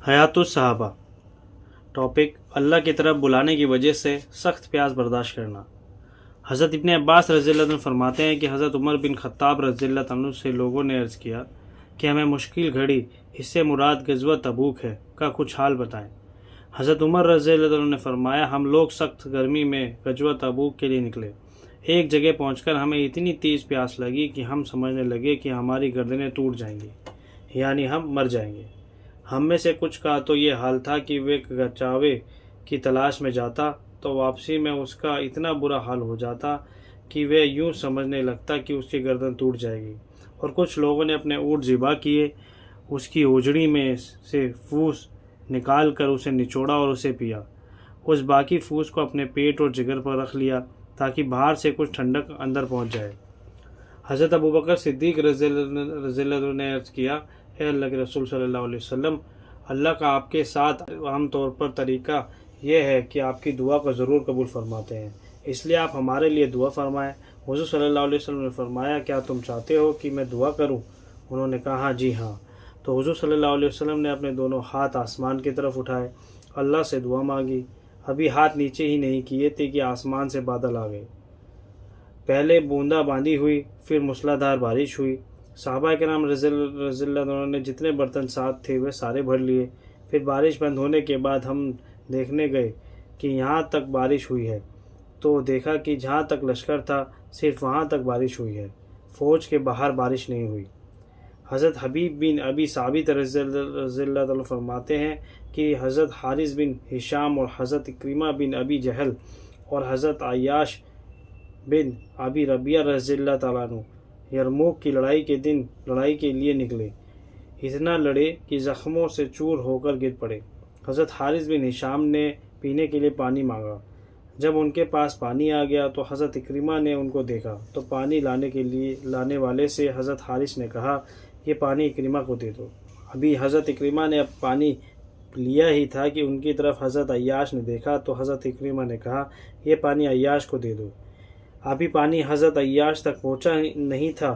حیات الصحابہ۔ ٹاپک: اللہ کی طرف بلانے کی وجہ سے سخت پیاس برداشت کرنا۔ حضرت ابن عباس رضی اللہ عنہ فرماتے ہیں کہ حضرت عمر بن خطاب رضی اللہ عنہ سے لوگوں نے عرض کیا کہ ہمیں مشکل گھڑی، اس سے مراد غزوہ تبوک ہے، کا کچھ حال بتائیں۔ حضرت عمر رضی اللہ عنہ نے فرمایا، ہم لوگ سخت گرمی میں غزوہ تبوک کے لیے نکلے۔ ایک جگہ پہنچ کر ہمیں اتنی تیز پیاس لگی کہ ہم سمجھنے لگے کہ ہماری گردنیں ٹوٹ جائیں گی، یعنی ہم مر جائیں گے۔ ہم میں سے کچھ کا تو یہ حال تھا کہ وہ گچاوے کی تلاش میں جاتا تو واپسی میں اس کا اتنا برا حال ہو جاتا کہ وہ یوں سمجھنے لگتا کہ اس کی گردن ٹوٹ جائے گی۔ اور کچھ لوگوں نے اپنے اونٹ ذبح کیے، اس کی اوجڑی میں سے پھوس نکال کر اسے نچوڑا اور اسے پیا۔ اس باقی پھوس کو اپنے پیٹ اور جگر پر رکھ لیا تاکہ باہر سے کچھ ٹھنڈک اندر پہنچ جائے۔ حضرت ابوبکر صدیق رضی اللہ عنہ نے عرض کیا، اے اللہ کے رسول صلی اللہ علیہ وسلم، اللہ کا آپ کے ساتھ عام طور پر طریقہ یہ ہے کہ آپ کی دعا کو ضرور قبول فرماتے ہیں، اس لیے آپ ہمارے لیے دعا فرمائیں۔ حضور صلی اللہ علیہ وسلم نے فرمایا، کیا تم چاہتے ہو کہ میں دعا کروں؟ انہوں نے کہا، جی ہاں۔ تو حضور صلی اللہ علیہ وسلم نے اپنے دونوں ہاتھ آسمان کی طرف اٹھائے، اللہ سے دعا مانگی۔ ابھی ہاتھ نیچے ہی نہیں کیے تھے کہ آسمان سے بادل آ گئے۔ پہلے بوندا باندی ہوئی، پھر موسلادھار بارش ہوئی۔ صحابہ کرام رضی اللہ عنہ نے جتنے برتن ساتھ تھے وہ سارے بھر لیے۔ پھر بارش بند ہونے کے بعد ہم دیکھنے گئے کہ یہاں تک بارش ہوئی ہے، تو دیکھا کہ جہاں تک لشکر تھا صرف وہاں تک بارش ہوئی ہے، فوج کے باہر بارش نہیں ہوئی۔ حضرت حبیب بن ابی ثابت رضی اللہ عنہ فرماتے ہیں کہ حضرت حارث بن ہشام اور حضرت اکرمہ بن ابی جہل اور حضرت عیاش بن ابی ربیعہ رضی اللہ تعالیٰ عنہ یرموک کی لڑائی کے دن لڑائی کے لیے نکلے۔ اتنا لڑے کہ زخموں سے چور ہو کر گر پڑے۔ حضرت حارث بن ہشام نے پینے کے لیے پانی مانگا۔ جب ان کے پاس پانی آ گیا تو حضرت اکرمہ نے ان کو دیکھا تو پانی لانے والے سے حضرت حارث نے کہا، یہ پانی اکرمہ کو دے دو۔ ابھی حضرت اکرمہ نے اب پانی لیا ہی تھا کہ ان کی طرف حضرت عیاش نے دیکھا تو حضرت اکرمہ نے کہا، یہ پانی عیاش کو دے دو۔ ابھی پانی حضرت عیاش تک پہنچا نہیں تھا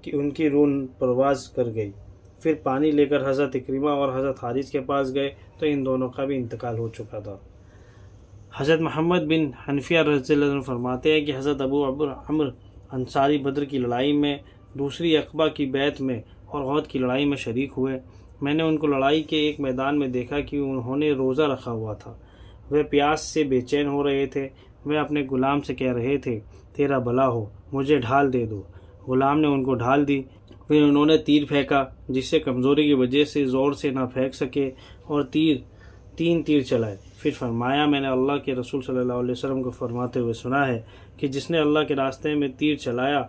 کہ ان کی روح پرواز کر گئی۔ پھر پانی لے کر حضرت اکرمہ اور حضرت حارث کے پاس گئے تو ان دونوں کا بھی انتقال ہو چکا تھا۔ حضرت محمد بن حنفیہ رضی اللہ عنہ فرماتے ہیں کہ حضرت ابو عمرو انصاری بدر کی لڑائی میں، دوسری عقبہ کی بیعت میں اور احد کی لڑائی میں شریک ہوئے۔ میں نے ان کو لڑائی کے ایک میدان میں دیکھا کہ انہوں نے روزہ رکھا ہوا تھا۔ وہ پیاس سے بے چین ہو رہے تھے۔ وہ اپنے غلام سے کہہ رہے تھے، تیرا بھلا ہو، مجھے ڈھال دے دو۔ غلام نے ان کو ڈھال دی۔ پھر انہوں نے تیر پھینکا، جس سے کمزوری کی وجہ سے زور سے نہ پھینک سکے، اور تین تیر چلائے۔ پھر فرمایا، میں نے اللہ کے رسول صلی اللہ علیہ وسلم کو فرماتے ہوئے سنا ہے کہ جس نے اللہ کے راستے میں تیر چلایا،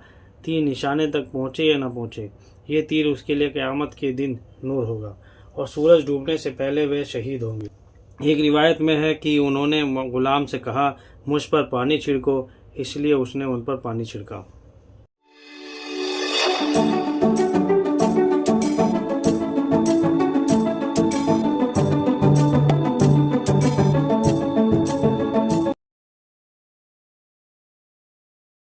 تیر نشانے تک پہنچے یا نہ پہنچے، یہ تیر اس کے لیے قیامت کے دن نور ہوگا، اور سورج ڈوبنے سے پہلے وہ شہید ہوں گے۔ ایک روایت میں ہے کہ انہوں نے غلام سے کہا، مجھ پر پانی چھڑکو، اس لیے اس نے ان پر پانی چھڑکا۔